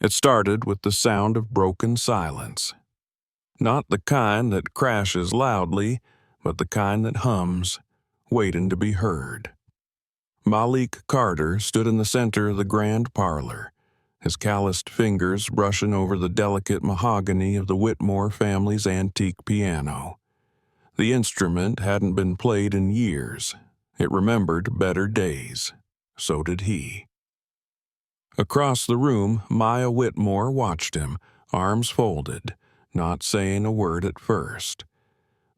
It started with the sound of broken silence. Not the kind that crashes loudly, but the kind that hums, waiting to be heard. Malik Carter stood in the center of the grand parlor, his calloused fingers brushing over the delicate mahogany of the Whitmore family's antique piano. The instrument hadn't been played in years. It remembered better days. So did he. Across the room, Maya Whitmore watched him, arms folded, not saying a word at first.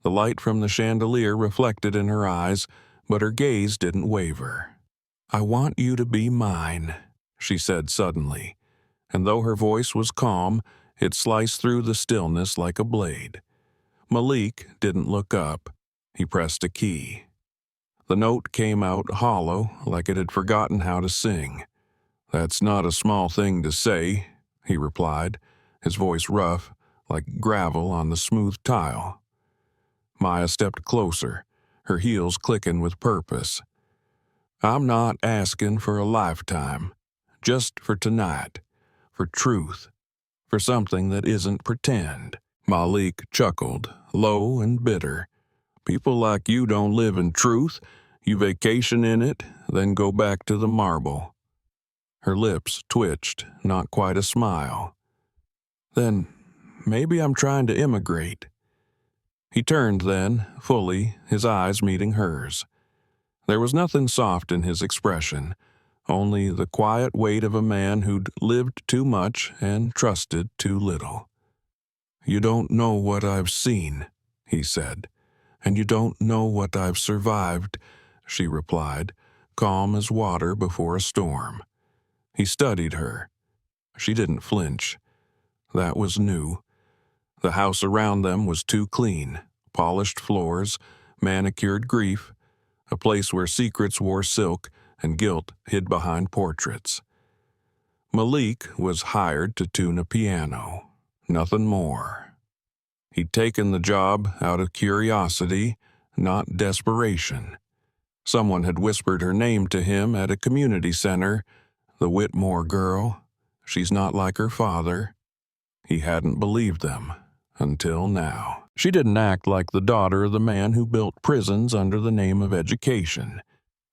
The light from the chandelier reflected in her eyes, but her gaze didn't waver. "I want you to be mine," she said suddenly, and though her voice was calm, it sliced through the stillness like a blade. Malik didn't look up. He pressed a key. The note came out hollow, like it had forgotten how to sing. "That's not a small thing to say," he replied, his voice rough, like gravel on the smooth tile. Maya stepped closer, her heels clicking with purpose. "I'm not asking for a lifetime, just for tonight, for truth, for something that isn't pretend." Malik chuckled, low and bitter. "People like you don't live in truth. You vacation in it, then go back to the marble." Her lips twitched, not quite a smile. "Then maybe I'm trying to immigrate." He turned then, fully, his eyes meeting hers. There was nothing soft in his expression, only the quiet weight of a man who'd lived too much and trusted too little. "You don't know what I've seen," he said, "and you don't know what I've survived," she replied, calm as water before a storm. He studied her. She didn't flinch. That was new. The house around them was too clean, polished floors, manicured grief, a place where secrets wore silk and guilt hid behind portraits. Malik was hired to tune a piano, nothing more. He'd taken the job out of curiosity, not desperation. Someone had whispered her name to him at a community center, "The Whitmore girl. She's not like her father." He hadn't believed them, until now. She didn't act like the daughter of the man who built prisons under the name of education.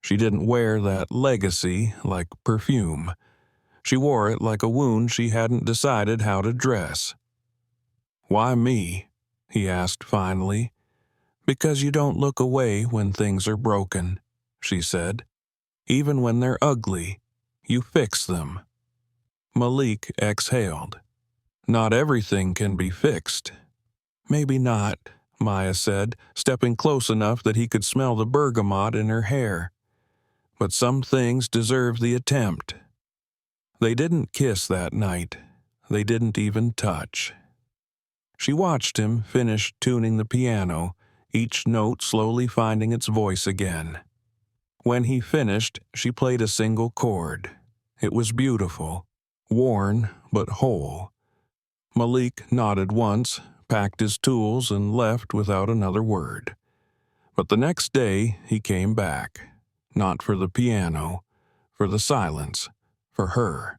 She didn't wear that legacy like perfume. She wore it like a wound she hadn't decided how to dress. "Why me?" he asked finally. "Because you don't look away when things are broken," she said. "Even when they're ugly, you fix them." Malik exhaled. "Not everything can be fixed." "Maybe not," Maya said, stepping close enough that he could smell the bergamot in her hair. "But some things deserve the attempt." They didn't kiss that night. They didn't even touch. She watched him finish tuning the piano, each note slowly finding its voice again. When he finished, she played a single chord. It was beautiful, worn but whole. Malik nodded once, packed his tools, and left without another word. But the next day he came back, not for the piano, for the silence, for her.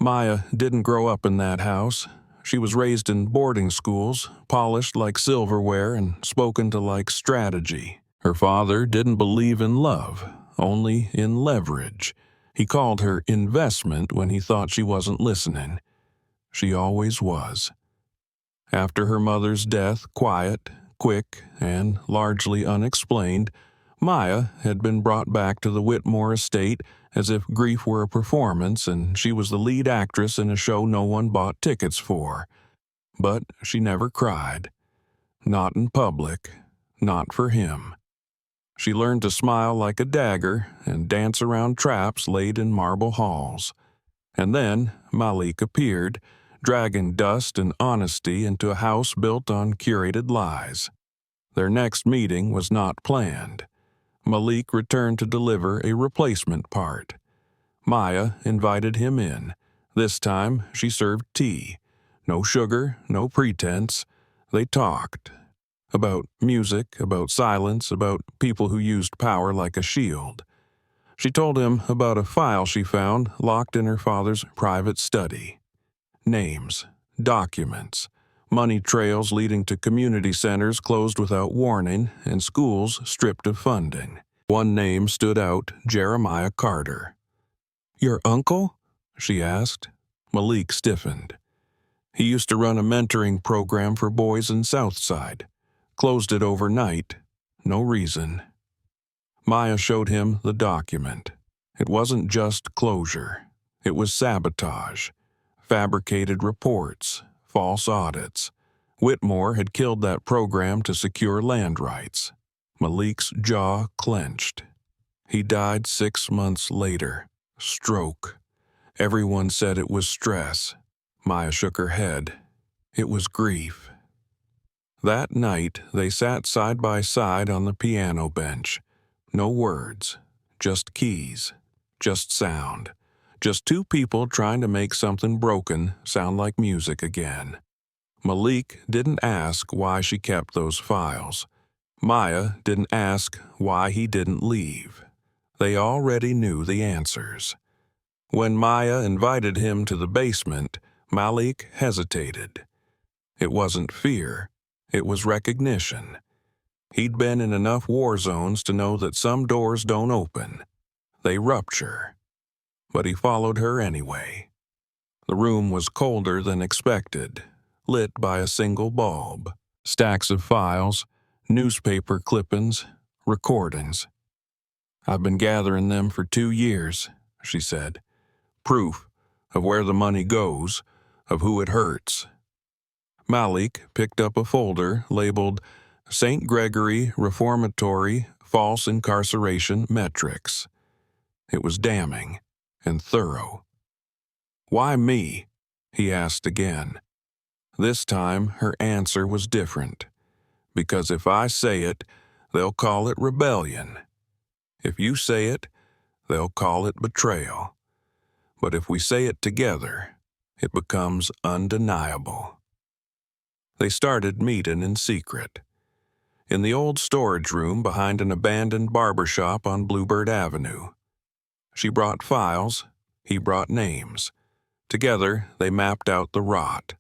Maya didn't grow up in that house. She was raised in boarding schools, polished like silverware and spoken to like strategy. Her father didn't believe in love, only in leverage. He called her investment when he thought she wasn't listening. She always was. After her mother's death, quiet, quick, and largely unexplained, Maya had been brought back to the Whitmore estate as if grief were a performance and she was the lead actress in a show no one bought tickets for. But she never cried. Not in public. Not for him. She learned to smile like a dagger and dance around traps laid in marble halls. And then Malik appeared, dragging dust and honesty into a house built on curated lies. Their next meeting was not planned. Malik returned to deliver a replacement part. Maya invited him in. This time she served tea. No sugar, no pretense. They talked. About music, about silence, about people who used power like a shield. She told him about a file she found locked in her father's private study. Names, documents, money trails leading to community centers closed without warning, and schools stripped of funding. One name stood out, Jeremiah Carter. "Your uncle?" she asked. Malik stiffened. He used to run a mentoring program for boys in Southside. Closed it overnight. No reason. Maya showed him the document. It wasn't just closure. It was sabotage. Fabricated reports. False audits. Whitmore had killed that program to secure land rights. Malik's jaw clenched. He died 6 months later. Stroke. Everyone said it was stress. Maya shook her head. It was grief. That night, they sat side by side on the piano bench. No words, just keys, just sound. Just two people trying to make something broken sound like music again. Malik didn't ask why she kept those files. Maya didn't ask why he didn't leave. They already knew the answers. When Maya invited him to the basement, Malik hesitated. It wasn't fear. It was recognition. He'd been in enough war zones to know that some doors don't open. They rupture. But he followed her anyway. The room was colder than expected, lit by a single bulb. Stacks of files, newspaper clippings, recordings. "I've been gathering them for 2 years," she said. "Proof of where the money goes, of who it hurts." Malik picked up a folder labeled St. Gregory Reformatory False Incarceration Metrics. It was damning and thorough. "Why me?" he asked again. This time her answer was different. "Because if I say it, they'll call it rebellion. If you say it, they'll call it betrayal. But if we say it together, it becomes undeniable." They started meeting in secret. In the old storage room behind an abandoned barber shop on Bluebird Avenue. She brought files, he brought names. Together, they mapped out the rot.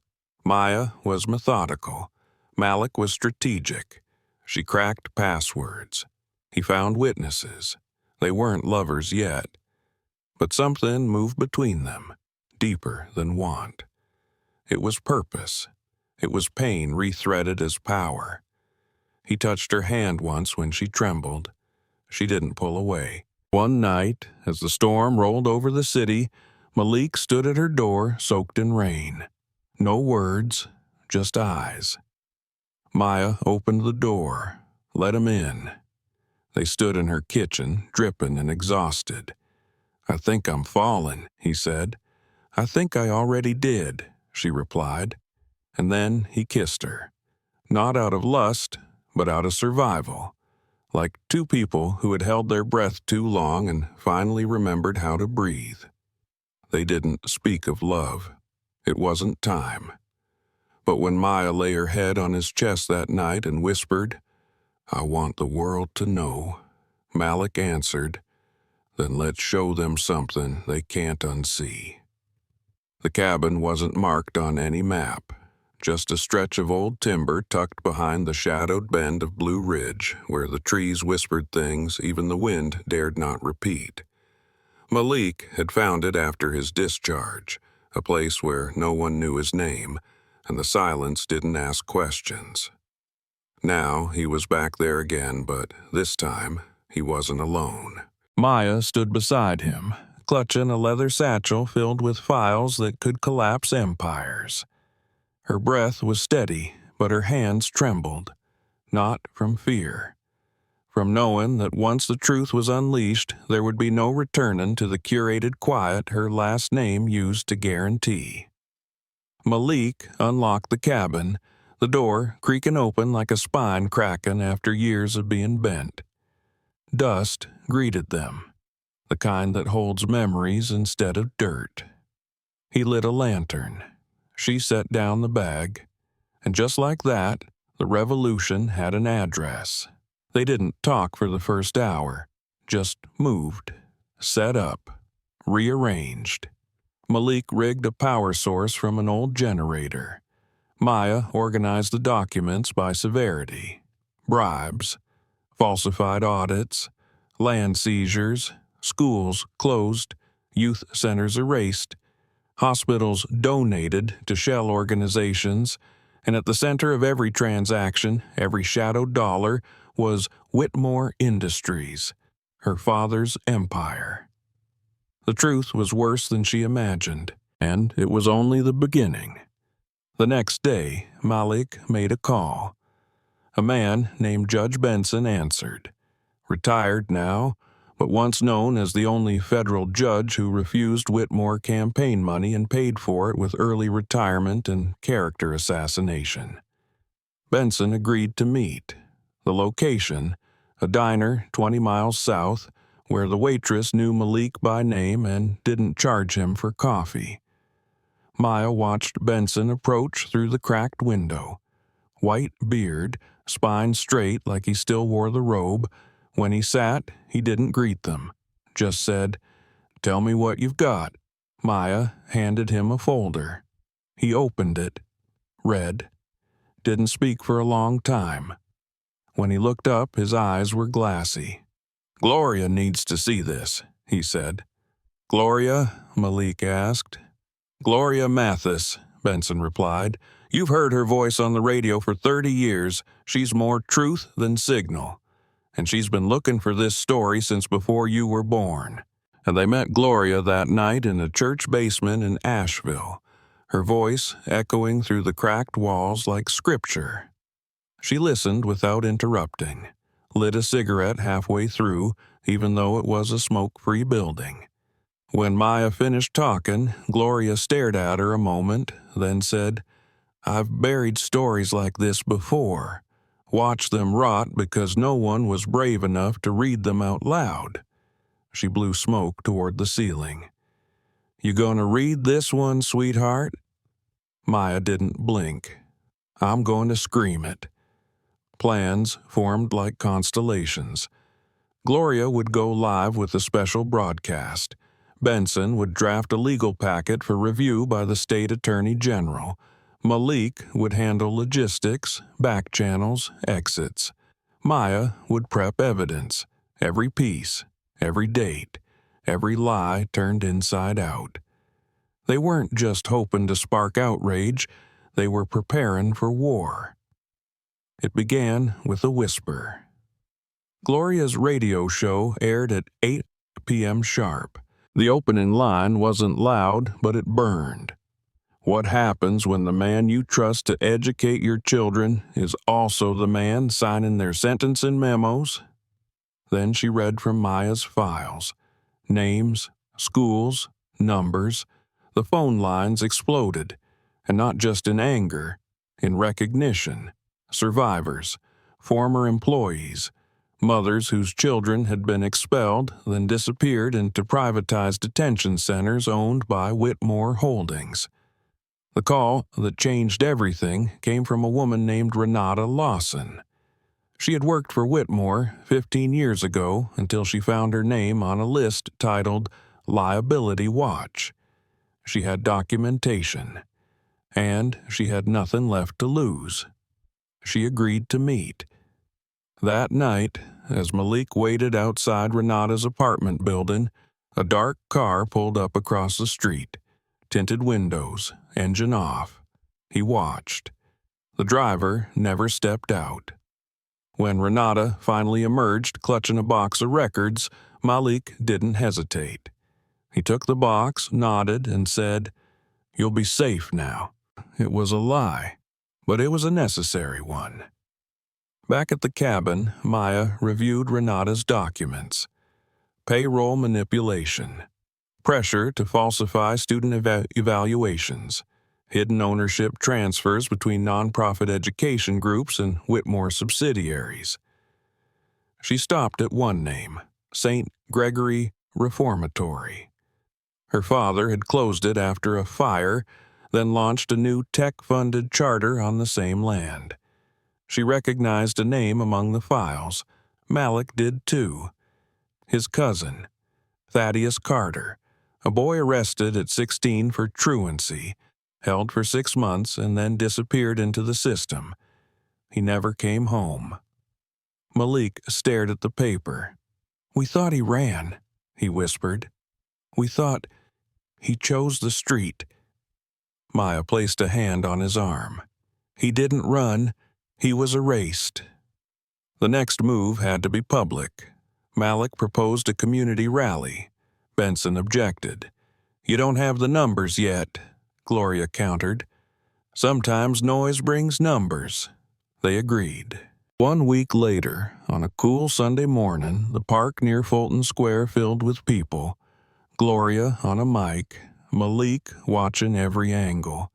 Maya was methodical. Malik was strategic. She cracked passwords. He found witnesses. They weren't lovers yet. But something moved between them, deeper than want. It was purpose. It was pain rethreaded as power. He touched her hand once when she trembled. She didn't pull away. One night, as the storm rolled over the city, Malik stood at her door, soaked in rain. No words, just eyes. Maya opened the door, let him in. They stood in her kitchen, dripping and exhausted. "I think I'm falling," he said. "I think I already did," she replied. And then he kissed her. Not out of lust, but out of survival. Like two people who had held their breath too long and finally remembered how to breathe. They didn't speak of love. It wasn't time. But when Maya lay her head on his chest that night and whispered, "I want the world to know," Malik answered, "Then let's show them something they can't unsee." The cabin wasn't marked on any map. Just a stretch of old timber tucked behind the shadowed bend of Blue Ridge, where the trees whispered things even the wind dared not repeat. Malik had found it after his discharge, a place where no one knew his name, and the silence didn't ask questions. Now he was back there again, but this time he wasn't alone. Maya stood beside him, clutching a leather satchel filled with files that could collapse empires. Her breath was steady, but her hands trembled, not from fear. From knowing that once the truth was unleashed, there would be no returning to the curated quiet her last name used to guarantee. Malik unlocked the cabin, the door creaking open like a spine cracking after years of being bent. Dust greeted them, the kind that holds memories instead of dirt. He lit a lantern. She set down the bag, and just like that, the revolution had an address. They didn't talk for the first hour, just moved, set up, rearranged. Malik rigged a power source from an old generator. Maya organized the documents by severity: bribes, falsified audits, land seizures, schools closed, youth centers erased, hospitals donated to shell organizations, and at the center of every transaction, every shadow dollar, was Whitmore Industries, her father's empire. The truth was worse than she imagined, and it was only the beginning. The next day, Malik made a call. A man named Judge Benson answered. Retired now, but once known as the only federal judge who refused Whitmore campaign money and paid for it with early retirement and character assassination. Benson agreed to meet. The location, a diner 20 miles south, where the waitress knew Malik by name and didn't charge him for coffee. Maya watched Benson approach through the cracked window. White beard, spine straight like he still wore the robe. When he sat, he didn't greet them, just said, "Tell me what you've got." Maya handed him a folder. He opened it, read, didn't speak for a long time. When he looked up, his eyes were glassy. "Gloria needs to see this," he said. "Gloria?" Malik asked. "Gloria Mathis," Benson replied. "You've heard her voice on the radio for 30 years. She's more truth than signal. And she's been looking for this story since before you were born." And they met Gloria that night in a church basement in Asheville, her voice echoing through the cracked walls like scripture. She listened without interrupting, lit a cigarette halfway through, even though it was a smoke-free building. When Maya finished talking, Gloria stared at her a moment, then said, "I've buried stories like this before, watched them rot because no one was brave enough to read them out loud." She blew smoke toward the ceiling. "You gonna read this one, sweetheart?" Maya didn't blink. "I'm going to scream it." Plans formed like constellations. Gloria would go live with a special broadcast. Benson would draft a legal packet for review by the state attorney general. Malik would handle logistics, back channels, exits. Maya would prep evidence, every piece, every date, every lie turned inside out. They weren't just hoping to spark outrage, they were preparing for war. It began with a whisper. Gloria's radio show aired at 8 p.m. sharp. The opening line wasn't loud, but it burned. What happens when the man you trust to educate your children is also the man signing their sentencing memos? Then she read from Maya's files. Names, schools, numbers. The phone lines exploded, and not just in anger, in recognition. Survivors, former employees, mothers whose children had been expelled, then disappeared into privatized detention centers owned by Whitmore Holdings. The call that changed everything came from a woman named Renata Lawson. She had worked for Whitmore 15 years ago until she found her name on a list titled Liability Watch. She had documentation, and she had nothing left to lose. She agreed to meet. That night, as Malik waited outside Renata's apartment building, a dark car pulled up across the street. Tinted windows, engine off. He watched. The driver never stepped out. When Renata finally emerged clutching a box of records, Malik didn't hesitate. He took the box, nodded, and said, "You'll be safe now." It was a lie, but it was a necessary one. Back at the cabin, Maya reviewed Renata's documents. Payroll manipulation. Pressure to falsify student evaluations. Hidden ownership transfers between nonprofit education groups and Whitmore subsidiaries. She stopped at one name, St. Gregory Reformatory. Her father had closed it after a fire, then launched a new tech-funded charter on the same land. She recognized a name among the files. Malik did too. His cousin, Thaddeus Carter, A boy arrested at 16 for truancy, held for 6 months, and then disappeared into the system. He never came home. Malik stared at the paper. "We thought he ran," he whispered. "We thought he chose the street." Maya placed a hand on his arm. "He didn't run. He was erased." The next move had to be public. Malik proposed a community rally. Benson objected. "You don't have the numbers yet," Gloria countered. "Sometimes noise brings numbers." They agreed. 1 week later, on a cool Sunday morning, the park near Fulton Square filled with people. Gloria on a mic, Malik watching every angle,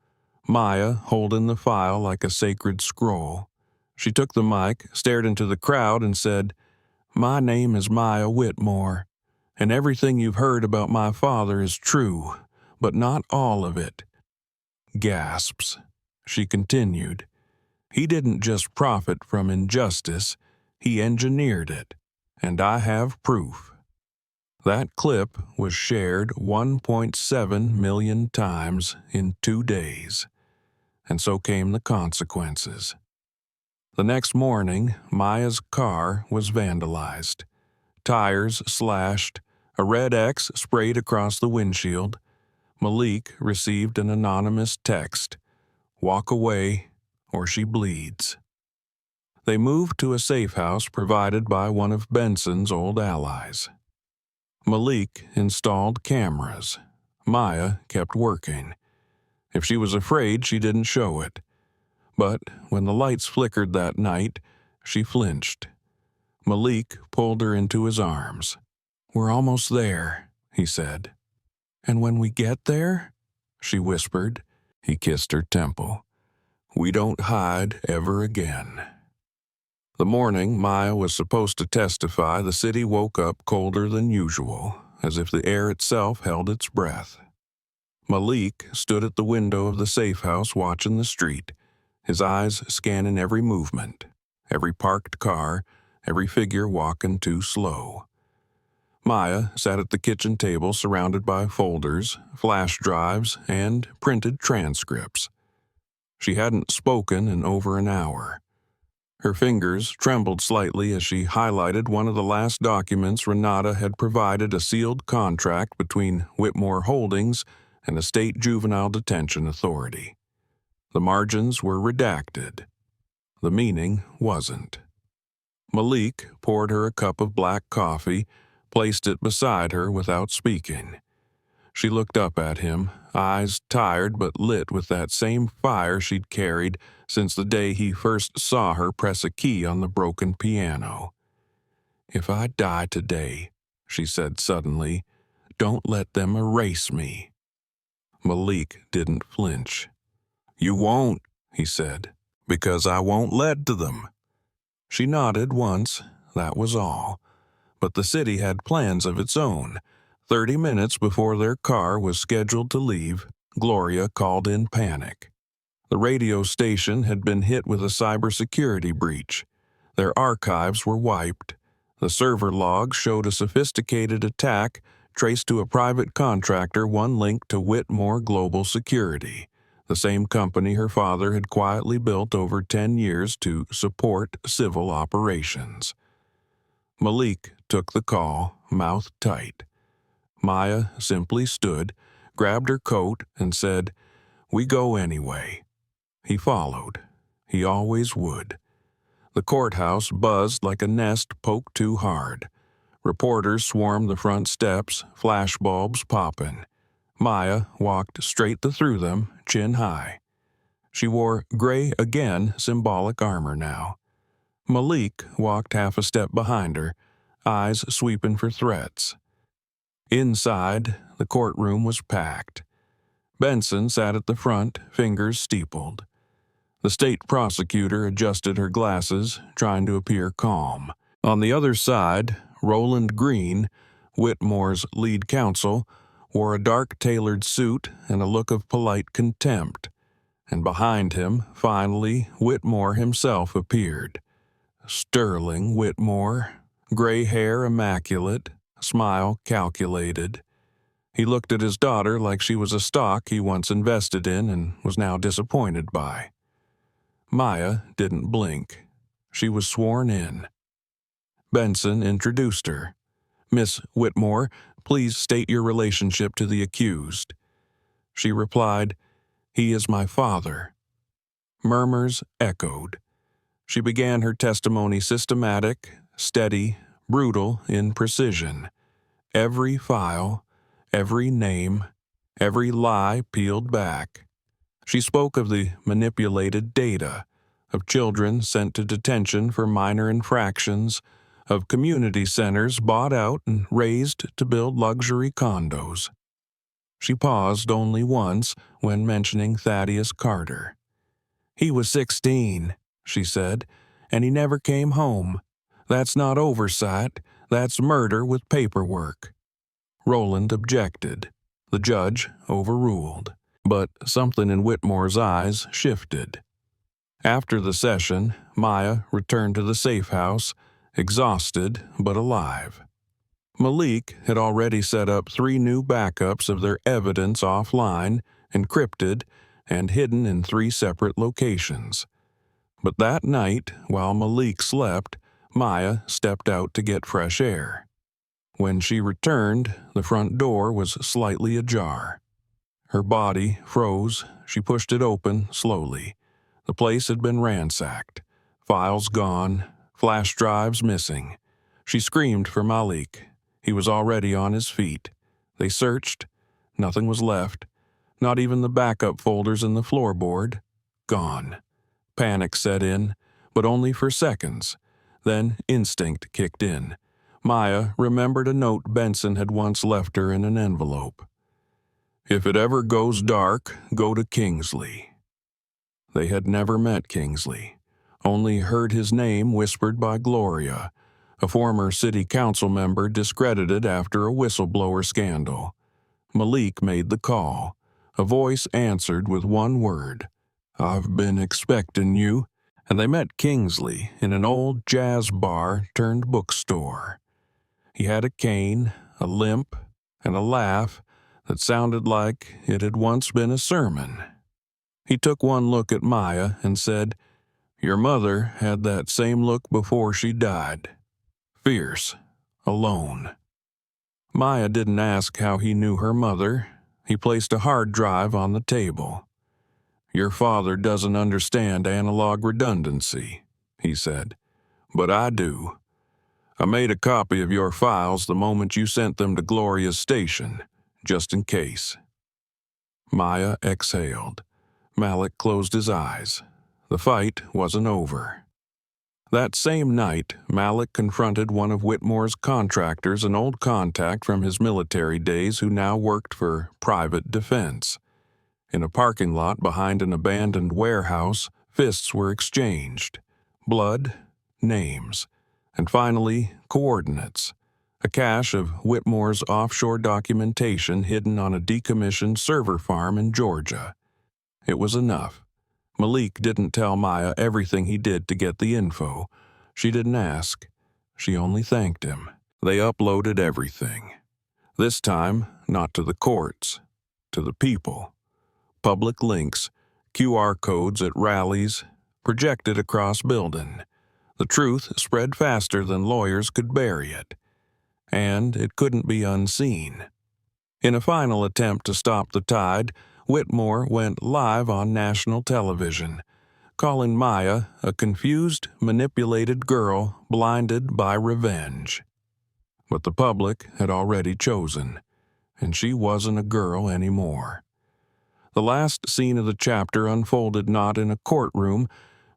Maya holding the file like a sacred scroll. She took the mic, stared into the crowd, and said, "My name is Maya Whitmore, and everything you've heard about my father is true, but not all of it." Gasps. She continued, "He didn't just profit from injustice, he engineered it, and I have proof." That clip was shared 1.7 million times in 2 days, and so came the consequences. The next morning, Maya's car was vandalized. Tires slashed, a red X sprayed across the windshield. Malik received an anonymous text, "Walk away or she bleeds." They moved to a safe house provided by one of Benson's old allies. Malik installed cameras. Maya kept working. If she was afraid, she didn't show it. But when the lights flickered that night, she flinched. Malik pulled her into his arms. "We're almost there," he said. "And when we get there," she whispered. He kissed her temple. "We don't hide ever again." The morning Maya was supposed to testify, the city woke up colder than usual, as if the air itself held its breath. Malik stood at the window of the safe house watching the street, his eyes scanning every movement, every parked car, every figure walking too slow. Maya sat at the kitchen table surrounded by folders, flash drives, and printed transcripts. She hadn't spoken in over an hour. Her fingers trembled slightly as she highlighted one of the last documents Renata had provided, a sealed contract between Whitmore Holdings and the State Juvenile Detention Authority. The margins were redacted. The meaning wasn't. Malik poured her a cup of black coffee, placed it beside her without speaking. She looked up at him, eyes tired but lit with that same fire she'd carried since the day he first saw her press a key on the broken piano. "If I die today," she said suddenly, "don't let them erase me." Malik didn't flinch. "You won't," he said, "because I won't let to them." She nodded once, that was all. But the city had plans of its own. 30 minutes before their car was scheduled to leave, Gloria called in panic. The radio station had been hit with a cybersecurity breach. Their archives were wiped. The server logs showed a sophisticated attack traced to a private contractor, one linked to Whitmore Global Security, the same company her father had quietly built over 10 years to support civil operations. Malik took the call, mouth tight. Maya simply stood, grabbed her coat, and said, "We go anyway." He followed. He always would. The courthouse buzzed like a nest poked too hard. Reporters swarmed the front steps, flashbulbs popping. Maya walked straight through them, chin high. She wore gray again, symbolic armor now. Malik walked half a step behind her, eyes sweeping for threats. Inside, the courtroom was packed. Benson sat at the front, fingers steepled. The state prosecutor adjusted her glasses, trying to appear calm. On the other side, Roland Green, Whitmore's lead counsel, wore a dark-tailored suit and a look of polite contempt. And behind him, finally, Whitmore himself appeared. Sterling Whitmore, gray hair immaculate, smile calculated. He looked at his daughter like she was a stock he once invested in and was now disappointed by. Maya didn't blink. She was sworn in. Benson introduced her. "Miss Whitmore, please state your relationship to the accused." She replied, "He is my father." Murmurs echoed. She began her testimony systematic, steady, brutal in precision. Every file, every name, every lie peeled back. She spoke of the manipulated data, of children sent to detention for minor infractions, of community centers bought out and raised to build luxury condos. She paused only once when mentioning Thaddeus Carter. "He was 16, she said, "and he never came home. That's not oversight, that's murder with paperwork." Roland objected. The judge overruled. But something in Whitmore's eyes shifted. After the session, Maya returned to the safe house, exhausted but alive. Malik had already set up 3 new backups of their evidence offline, encrypted, and hidden in 3 separate locations. But that night, while Malik slept, Maya stepped out to get fresh air. When she returned, the front door was slightly ajar. Her body froze. She pushed it open slowly. The place had been ransacked. Files gone, flash drives missing. She screamed for Malik. He was already on his feet. They searched. Nothing was left. Not even the backup folders in the floorboard. Gone. Panic set in, but only for seconds. Then instinct kicked in. Maya remembered a note Benson had once left her in an envelope. "If it ever goes dark, go to Kingsley." They had never met Kingsley, only heard his name whispered by Gloria, a former city council member discredited after a whistleblower scandal. Malik made the call. A voice answered with one word, "I've been expecting you," and they met Kingsley in an old jazz bar turned bookstore. He had a cane, a limp, and a laugh that sounded like it had once been a sermon. He took one look at Maya and said, "Your mother had that same look before she died. Fierce, alone." Maya didn't ask how he knew her mother. He placed a hard drive on the table. "Your father doesn't understand analog redundancy," he said, "but I do. I made a copy of your files the moment you sent them to Gloria's station, just in case." Maya exhaled. Malik closed his eyes. The fight wasn't over. That same night, Malik confronted one of Whitmore's contractors, an old contact from his military days who now worked for private defense. In a parking lot behind an abandoned warehouse, fists were exchanged. Blood, names, and finally, coordinates. A cache of Whitmore's offshore documentation hidden on a decommissioned server farm in Georgia. It was enough. Malik didn't tell Maya everything he did to get the info. She didn't ask. She only thanked him. They uploaded everything. This time, not to the courts, to the people. Public links, QR codes at rallies, projected across building. The truth spread faster than lawyers could bury it. And it couldn't be unseen. In a final attempt to stop the tide, Whitmore went live on national television, calling Maya a confused, manipulated girl blinded by revenge. But the public had already chosen, and she wasn't a girl anymore. The last scene of the chapter unfolded not in a courtroom,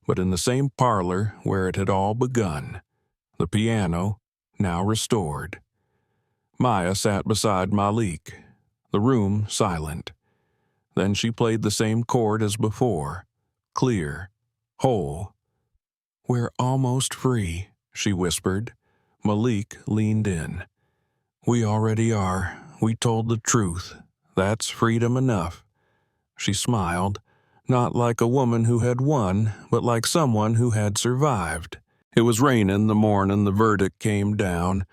but in the same parlor where it had all begun. The piano, now restored. Maya sat beside Malik, the room silent. Then she played the same chord as before, clear, whole. "We're almost free," she whispered. Malik leaned in. "We already are. We told the truth. That's freedom enough." She smiled, not like a woman who had won, but like someone who had survived. It was raining the morning the verdict came down.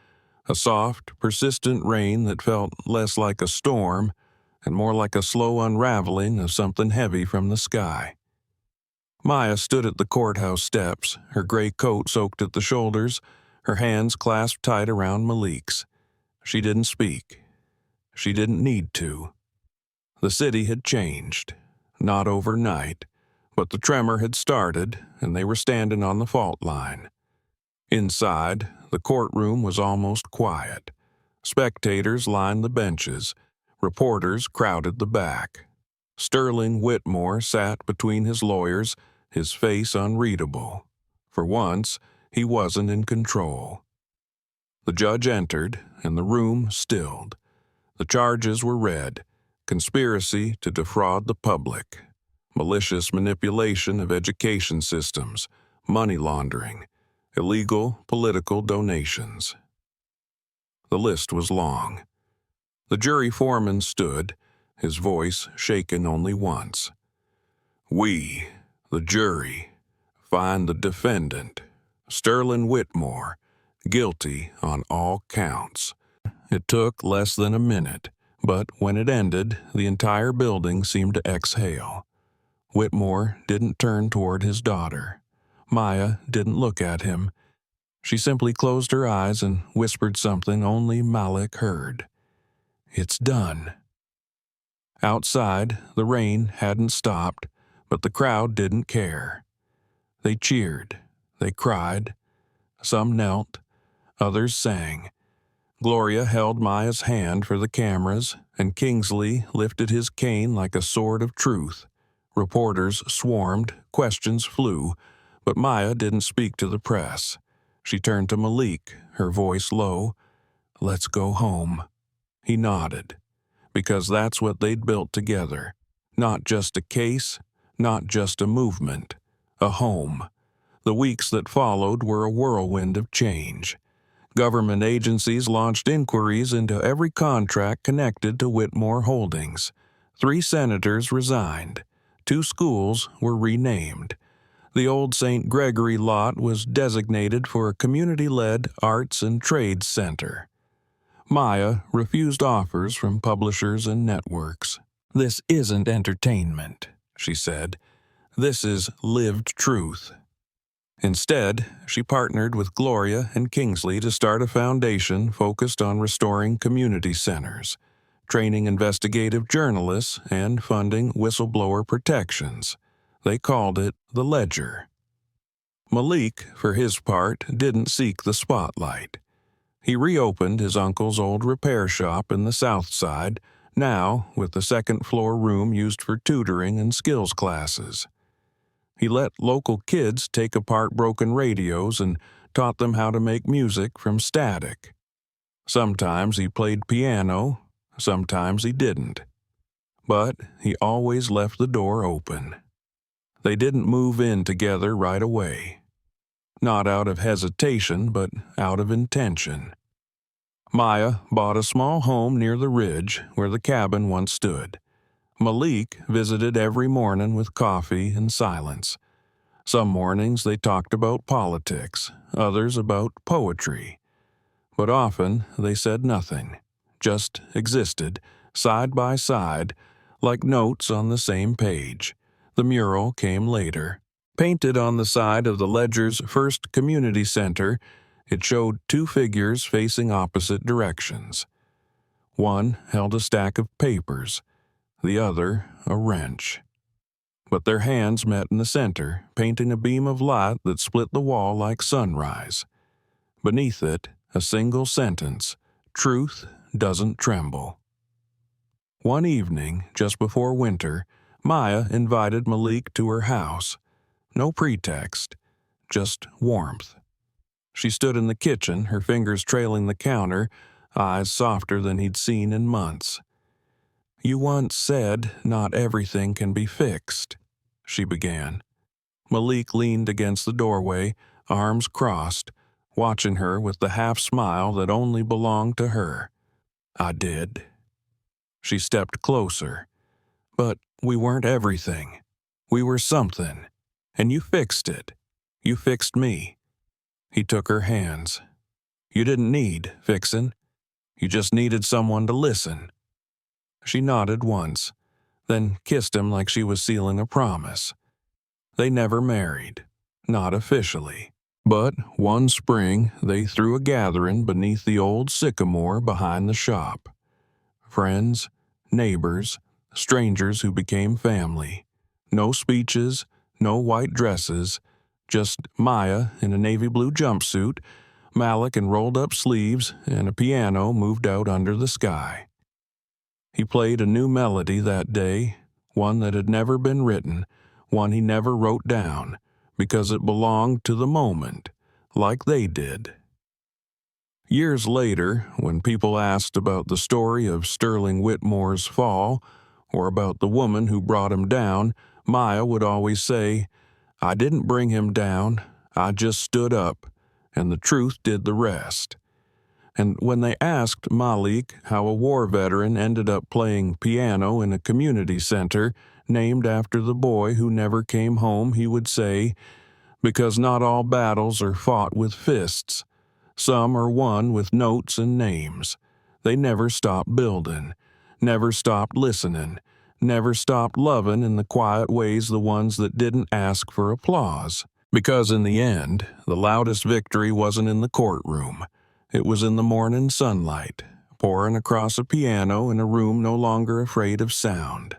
A soft, persistent rain that felt less like a storm and more like a slow unraveling of something heavy from the sky. Maya stood at the courthouse steps, her gray coat soaked at the shoulders, her hands clasped tight around Malik's. She didn't speak. She didn't need to. The city had changed. Not overnight, but the tremor had started, and they were standing on the fault line. Inside, the courtroom was almost quiet. Spectators lined the benches. Reporters crowded the back. Sterling Whitmore sat between his lawyers, his face unreadable. For once, he wasn't in control. The judge entered, and the room stilled. The charges were read: conspiracy to defraud the public, malicious manipulation of education systems, money laundering, illegal political donations. The list was long. The jury foreman stood, his voice shaken only once. "We, the jury, find the defendant, Sterling Whitmore, guilty on all counts." It took less than a minute, but when it ended, the entire building seemed to exhale. Whitmore didn't turn toward his daughter. Maya didn't look at him. She simply closed her eyes and whispered something only Malik heard. "It's done." Outside, the rain hadn't stopped, but the crowd didn't care. They cheered. They cried. Some knelt. Others sang. Gloria held Maya's hand for the cameras, and Kingsley lifted his cane like a sword of truth. Reporters swarmed, questions flew, but Maya didn't speak to the press. She turned to Malik, her voice low. "Let's go home." He nodded, because that's what they'd built together. Not just a case, not just a movement, a home. The weeks that followed were a whirlwind of change. Government agencies launched inquiries into every contract connected to Whitmore Holdings. 3 senators resigned. 2 schools were renamed. The old St. Gregory lot was designated for a community-led arts and trades center. Maya refused offers from publishers and networks. "This isn't entertainment," she said. "This is lived truth." Instead, she partnered with Gloria and Kingsley to start a foundation focused on restoring community centers, training investigative journalists, and funding whistleblower protections. They called it the Ledger. Malik, for his part, didn't seek the spotlight. He reopened his uncle's old repair shop in the South Side, now with the second-floor room used for tutoring and skills classes. He let local kids take apart broken radios and taught them how to make music from static. Sometimes he played piano, sometimes he didn't. But he always left the door open. They didn't move in together right away. Not out of hesitation, but out of intention. Maya bought a small home near the ridge where the cabin once stood. Malik visited every morning with coffee and silence. Some mornings they talked about politics, others about poetry. But often they said nothing, just existed, side by side, like notes on the same page. The mural came later. Painted on the side of the Ledger's first community center, it showed 2 figures facing opposite directions. One held a stack of papers, the other a wrench. But their hands met in the center, painting a beam of light that split the wall like sunrise. Beneath it, a single sentence: "Truth doesn't tremble." One evening, just before winter, Maya invited Malik to her house. No pretext, just warmth. She stood in the kitchen, her fingers trailing the counter, eyes softer than he'd seen in months. "You once said not everything can be fixed," she began. Malik leaned against the doorway, arms crossed, watching her with the half-smile that only belonged to her. "I did." She stepped closer. "But we weren't everything. We were something. And you fixed it. You fixed me." He took her hands. You didn't need fixin'. You just needed someone to listen." She nodded once, then kissed him like she was sealing a promise. They never married, not officially. But one spring they threw a gathering beneath the old sycamore behind the shop. Friends, neighbors, strangers who became family. No speeches, no white dresses, just Maya in a navy blue jumpsuit, Malik in rolled-up sleeves, and a piano moved out under the sky. He played a new melody that day, one that had never been written, one he never wrote down, because it belonged to the moment, like they did. Years later, when people asked about the story of Sterling Whitmore's fall, or about the woman who brought him down, Maya would always say, "I didn't bring him down, I just stood up, and the truth did the rest." And when they asked Malik how a war veteran ended up playing piano in a community center named after the boy who never came home, he would say, "Because not all battles are fought with fists. Some are won with notes and names. They never stopped building, never stopped listening, never stopped loving in the quiet ways the ones that didn't ask for applause. Because in the end, the loudest victory wasn't in the courtroom. It was in the morning sunlight, pouring across a piano in a room no longer afraid of sound."